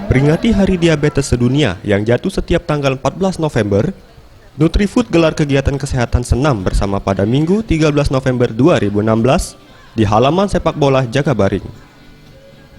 Peringati Hari Diabetes Sedunia yang jatuh setiap tanggal 14 November, Nutrifood gelar kegiatan kesehatan senam bersama pada Minggu 13 November 2016 di halaman sepak bola Jakabaring.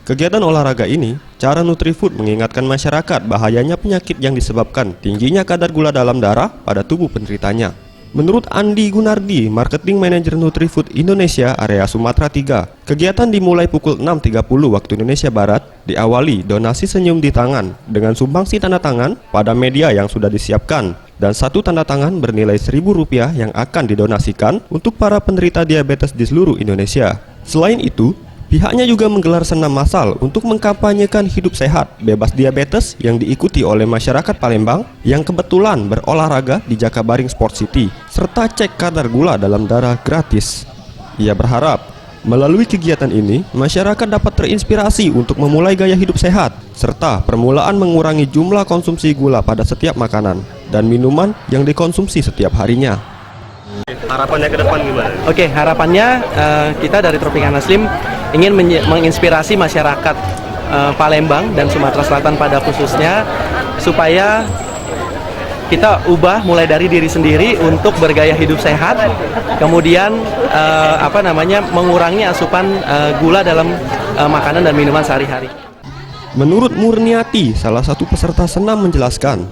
Kegiatan olahraga ini, cara Nutrifood mengingatkan masyarakat bahayanya penyakit yang disebabkan tingginya kadar gula dalam darah pada tubuh penderitanya. Menurut Andi Gunardi, Marketing Manager Nutrifood Indonesia area Sumatera 3, kegiatan dimulai pukul 6.30 waktu Indonesia Barat, diawali donasi senyum di tangan dengan sumbangsi tanda tangan pada media yang sudah disiapkan, dan satu tanda tangan bernilai Rp1.000 yang akan didonasikan untuk para penderita diabetes di seluruh Indonesia. Selain itu, pihaknya juga menggelar senam massal untuk mengkampanyekan hidup sehat, bebas diabetes yang diikuti oleh masyarakat Palembang yang kebetulan berolahraga di Jakabaring Sport City, serta cek kadar gula dalam darah gratis. Ia berharap, melalui kegiatan ini, masyarakat dapat terinspirasi untuk memulai gaya hidup sehat, serta permulaan mengurangi jumlah konsumsi gula pada setiap makanan dan minuman yang dikonsumsi setiap harinya. Harapannya ke depan gimana? Oke, harapannya kita dari Tropicana Slim ingin menginspirasi masyarakat Palembang dan Sumatera Selatan pada khususnya supaya kita ubah mulai dari diri sendiri untuk bergaya hidup sehat, kemudian mengurangi asupan gula dalam makanan dan minuman sehari-hari. Menurut Murniati, salah satu peserta senam menjelaskan,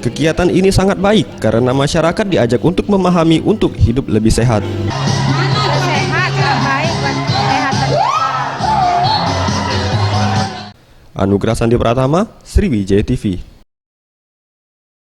kegiatan ini sangat baik karena masyarakat diajak untuk memahami untuk hidup lebih sehat. Sehat, baik buat kesehatan kita. Anugrah Sandi Pratama, Sriwijaya TV.